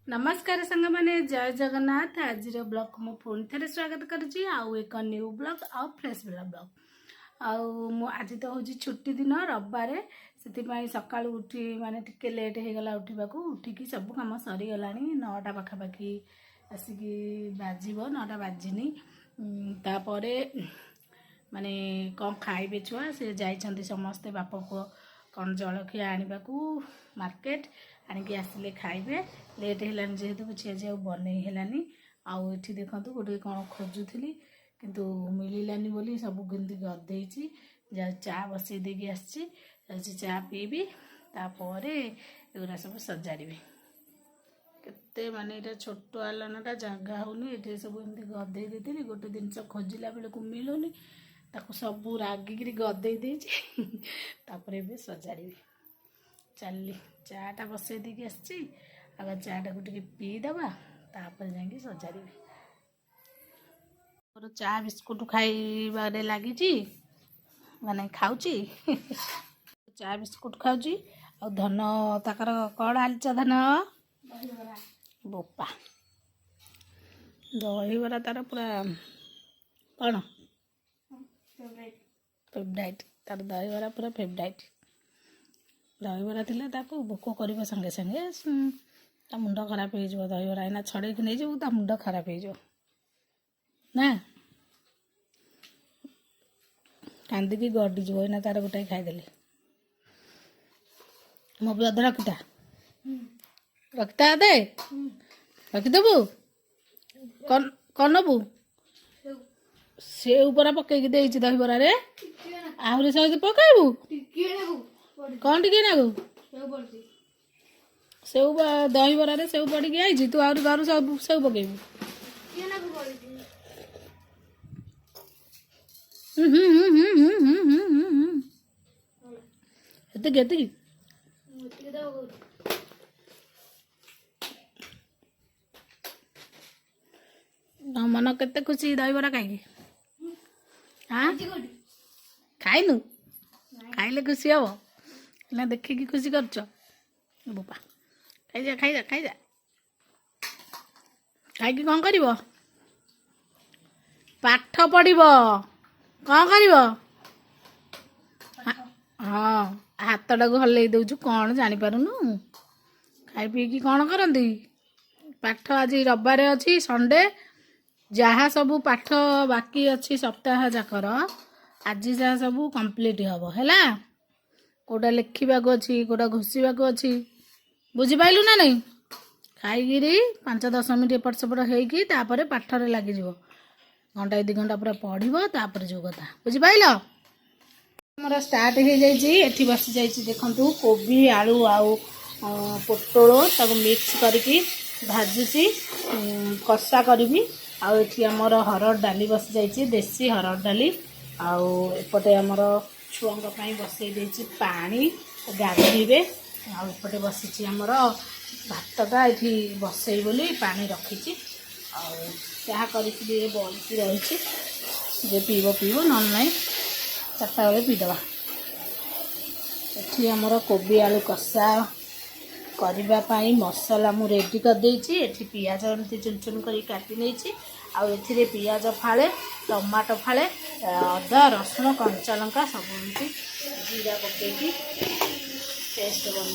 नमस्कार सांग मैंने जय जगन्नाथ। आज ब्लॉग को पुणी थे स्वागत करुँची आउ एक न्यू ब्लॉग आउ फ्रेश वाला ब्लॉग आउ आज तो हूँ छुट्टी दिन रविवार से सका उठी माने टिके लेट हो गला उठा उठिकी सब कम सरीगला 9टा पाखापाखि आसिक बाजब 9टा बाजिनी तापर माने कौन खाइबे छुआ से जाइछन्ति समस्ते बाप पुओ कौन जलखिया आने मार्केट आणिकी आसिले खाइबे लेट है जेहेतु किसी आज बन है आउ ये देखो गोटे कौन खोजुली किंतु मिलानी बोली सब गंदी गदेची चा बसई देकी आसी चा पीबी तापर एगुरा सब सजाड़ी केते माने ये छोट आलनाटा जगह होनी ये सब एमती गदे देती गोटे जिन खोजिला बेलू मिलूनी ताको सब रागिकी गदे तापर सजाड़ी चली चाटा बसई देकी आसी अगर चाटा को पीदबा तापर जाकि सजाड़ी मोर चा बिस्कुट खाइबारे लगी माने खाऊची चा बिस्कुट खाऊची और धन ताकर कौन आलिच धन बोपा दहीबरा तार पूरा कौन फेवरेट तार दहीबरा पूरा फेवरेट दहीबरा थिले ताको भोक कर संगे संगे ता मुंड खराब हो दहीबरा एना छड़े नहीं जाऊ ता मुंड खराब हो ना कांदिकी गड़ीज एना तार गोटाए खाईदेली मो भी अध रखिता रखिता अदे रखिदेबू कौन कौन नबू सेव परा पकईकी देती दहीबरा रे आहरी सहित पकाइबू कौन टिके नागू सेव दहीबरा रे सेव पड़ी आई तू आहरी घर सब सेव पकेबू एतिक मन केते खुशी दहीबरा खाई हाँ खाइनु खाइले खुशी हम ना देखिकी खुशी करछ बोपा खाइजा खाइजा खाइजा खाइकी कौन कर पाठ पढ़ कौन कर हाँ हाथटा को हल्ले दौचु कौन जानीपारुनु खाई पीकी कौन करती पाठ आज रविवार अच्छी संडे जहाँ सब पाठ बाकी अच्छी सप्ताह जाकर आज जहाँ सब कंप्लीट हम है कोटा लिखा अच्छी कोटा घोषा अच्छी बुझीपाइलु ना नहीं खाई 5-10 मिनट एपट सेपट होपर पाठर लग घंटा 2 घंटा पूरा पढ़ तापर जो कथा बुझीपाइल मोर स्टार्ट हो जाइए बसी जाइए देखु कोबी आलू आउ पोटल ताको मिक्स करके भाजुची कषा करी आमर हरड़ डाली बसी जाइए देसी हरड़ डाली आउपटे आमर छुआं बसई देती पानी गाधेबे आउपटे बसी आमर भातटा ये बसई बोली पानी रखी चाह करके बल्कि रही जे पीब पीब ना ना 4टा बेले पीदबा ये आमर कोबी आलू कषा करने मसला मु रेडी कर देछि एठी पियाज एमती चुन चुन कर काटी नहीं आउ पियाज फाड़े टमाटो फाड़े अदा रसुण कंचा लंका सब एमती जीरा पकईकी पेस्ट बन